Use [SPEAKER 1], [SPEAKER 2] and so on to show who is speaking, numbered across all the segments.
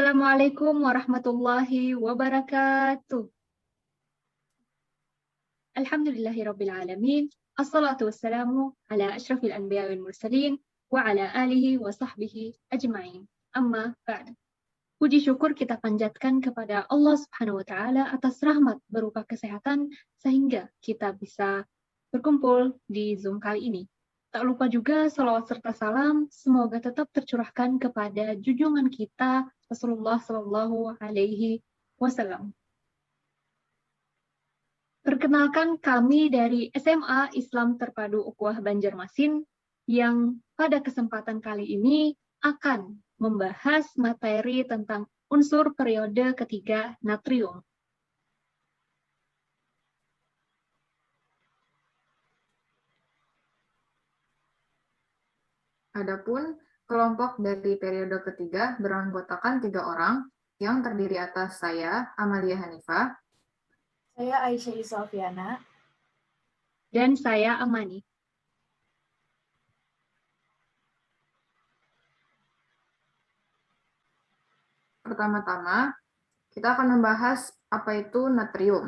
[SPEAKER 1] Assalamualaikum warahmatullahi wabarakatuh. Alhamdulillahirabbil alamin. Assalatu wassalamu ala asyrafil anbiya wal mursalin wa ala alihi wa sahbihi ajma'in. Amma ba'd. Puji syukur kita panjatkan kepada Allah Subhanahu wa taala atas rahmat berupa kesehatan sehingga kita bisa berkumpul di Zoom kali ini. Tak lupa juga salawat serta salam semoga tetap tercurahkan kepada junjungan kita Rasulullah Shallallahu Alaihi Wasallam. Perkenalkan kami dari SMA Islam Terpadu Ukhuwah Banjarmasin yang pada kesempatan kali ini akan membahas materi tentang unsur periode ketiga natrium.
[SPEAKER 2] Adapun kelompok dari periode ketiga beranggotakan 3 orang yang terdiri atas saya, Amalia Hanifah,
[SPEAKER 3] saya Aisyah Yusalfiana,
[SPEAKER 1] dan saya Amani.
[SPEAKER 2] Pertama-tama, kita akan membahas apa itu natrium.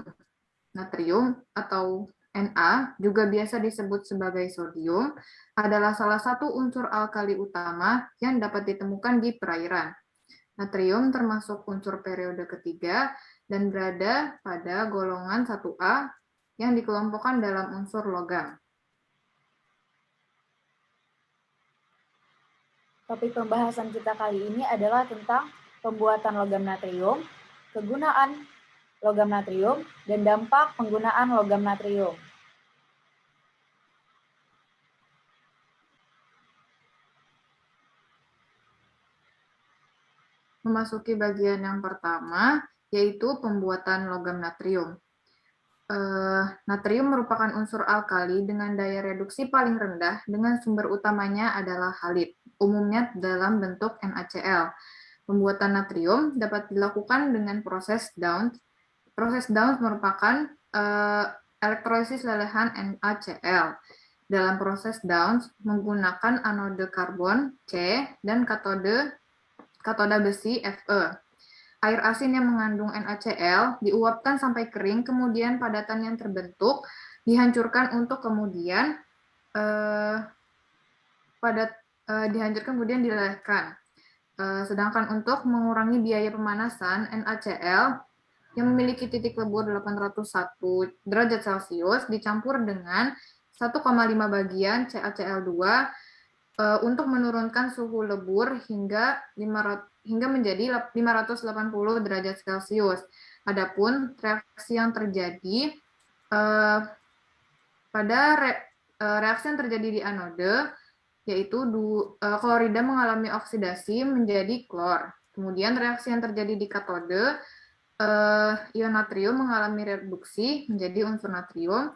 [SPEAKER 2] Natrium atau Na, juga biasa disebut sebagai sodium, adalah salah satu unsur alkali utama yang dapat ditemukan di perairan. Natrium termasuk unsur periode ketiga dan berada pada golongan 1A yang dikelompokkan dalam unsur logam.
[SPEAKER 3] Topik pembahasan kita kali ini adalah tentang pembuatan logam natrium, kegunaan logam natrium, dan dampak penggunaan logam natrium.
[SPEAKER 2] Memasuki bagian yang pertama, yaitu pembuatan logam natrium. Natrium merupakan unsur alkali dengan daya reduksi paling rendah dengan sumber utamanya adalah halid, umumnya dalam bentuk NaCl. Pembuatan natrium dapat dilakukan dengan proses Downs. Proses Downs merupakan elektrolisis lelehan NaCl. Dalam proses Downs menggunakan anode karbon C dan katoda besi Fe. Air asin yang mengandung NaCl diuapkan sampai kering, kemudian padatan yang terbentuk dihancurkan untuk kemudian dilelehkan. Sedangkan untuk mengurangi biaya pemanasan, NaCl yang memiliki titik lebur 801 derajat Celcius dicampur dengan 1,5 bagian CaCl2 untuk menurunkan suhu lebur hingga menjadi 580 derajat Celcius. Adapun reaksi yang terjadi reaksi yang terjadi di anode yaitu klorida mengalami oksidasi menjadi klor. Kemudian reaksi yang terjadi di katode, ion natrium mengalami reduksi menjadi unsur natrium,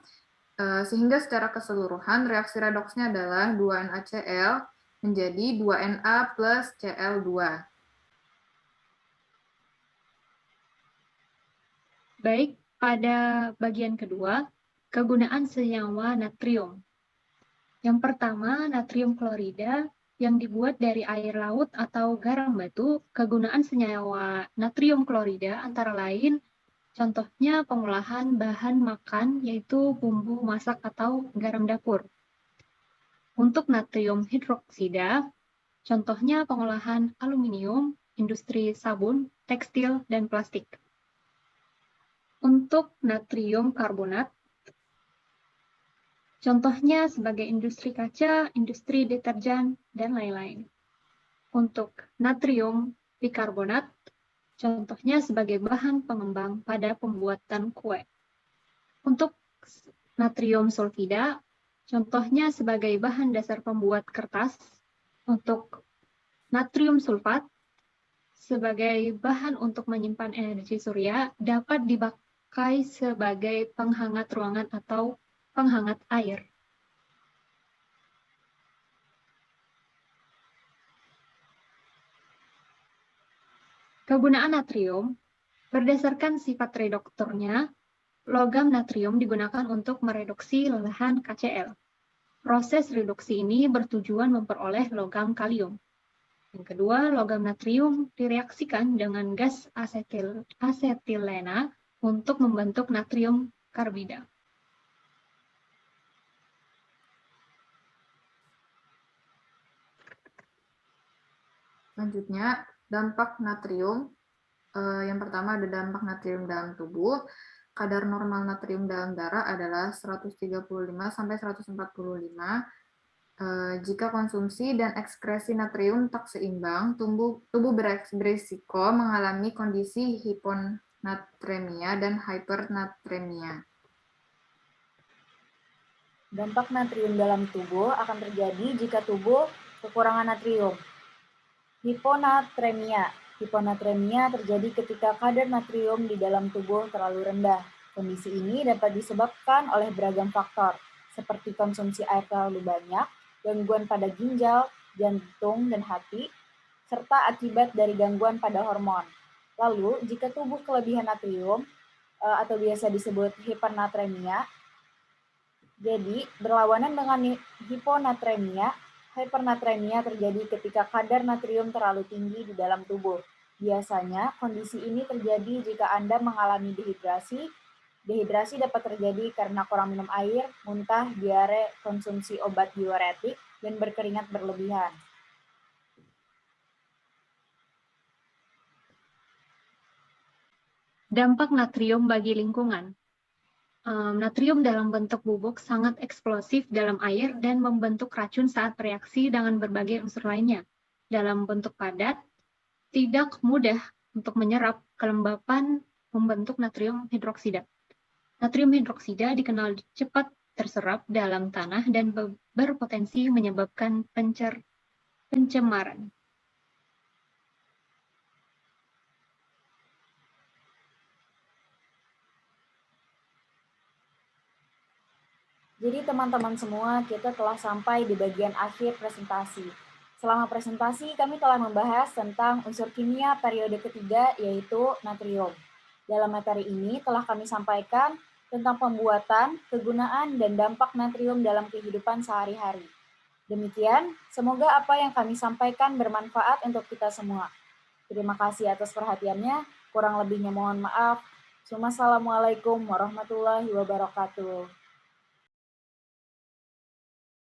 [SPEAKER 2] sehingga secara keseluruhan reaksi redoksnya adalah 2NaCl menjadi 2Na plus Cl2.
[SPEAKER 1] Baik, pada bagian kedua, kegunaan senyawa natrium. Yang pertama, natrium klorida yang dibuat dari air laut atau garam batu. Kegunaan senyawa natrium klorida antara lain contohnya pengolahan bahan makan yaitu bumbu masak atau garam dapur. Untuk natrium hidroksida, contohnya pengolahan aluminium, industri sabun, tekstil, dan plastik. Untuk natrium karbonat, contohnya sebagai industri kaca, industri deterjen, dan lain-lain. Untuk natrium bikarbonat, contohnya sebagai bahan pengembang pada pembuatan kue. Untuk natrium sulfida, contohnya sebagai bahan dasar pembuat kertas. Untuk natrium sulfat, sebagai bahan untuk menyimpan energi surya, dapat dipakai sebagai penghangat ruangan atau penghangat air. Kegunaan natrium, berdasarkan sifat reduktornya, logam natrium digunakan untuk mereduksi lelehan KCl. Proses reduksi ini bertujuan memperoleh logam kalium. Yang kedua, logam natrium direaksikan dengan gas asetilena untuk membentuk natrium karbida.
[SPEAKER 2] Selanjutnya, dampak natrium. Yang pertama ada dampak natrium dalam tubuh. Kadar normal natrium dalam darah adalah 135–145. Jika konsumsi dan ekskresi natrium tak seimbang, tubuh beresiko mengalami kondisi hiponatremia dan hypernatremia.
[SPEAKER 3] Dampak natrium dalam tubuh akan terjadi jika tubuh kekurangan natrium. Hiponatremia. Hiponatremia terjadi ketika kadar natrium di dalam tubuh terlalu rendah. Kondisi ini dapat disebabkan oleh beragam faktor, seperti konsumsi air terlalu banyak, gangguan pada ginjal, jantung, dan hati, serta akibat dari gangguan pada hormon. Lalu, jika tubuh kelebihan natrium, atau biasa disebut hipernatremia, jadi berlawanan dengan hiponatremia, hypernatremia terjadi ketika kadar natrium terlalu tinggi di dalam tubuh. Biasanya, kondisi ini terjadi jika Anda mengalami dehidrasi. Dehidrasi dapat terjadi karena kurang minum air, muntah, diare, konsumsi obat diuretik, dan berkeringat berlebihan.
[SPEAKER 1] Dampak natrium bagi lingkungan. Natrium dalam bentuk bubuk sangat eksplosif dalam air dan membentuk racun saat bereaksi dengan berbagai unsur lainnya. Dalam bentuk padat, tidak mudah untuk menyerap, kelembapan membentuk natrium hidroksida. Natrium hidroksida dikenal cepat terserap dalam tanah dan berpotensi menyebabkan pencemaran.
[SPEAKER 3] Jadi teman-teman semua, kita telah sampai di bagian akhir presentasi. Selama presentasi, kami telah membahas tentang unsur kimia periode ketiga, yaitu natrium. Dalam materi ini telah kami sampaikan tentang pembuatan, kegunaan, dan dampak natrium dalam kehidupan sehari-hari. Demikian, semoga apa yang kami sampaikan bermanfaat untuk kita semua. Terima kasih atas perhatiannya, kurang lebihnya mohon maaf. Wassalamualaikum warahmatullahi wabarakatuh.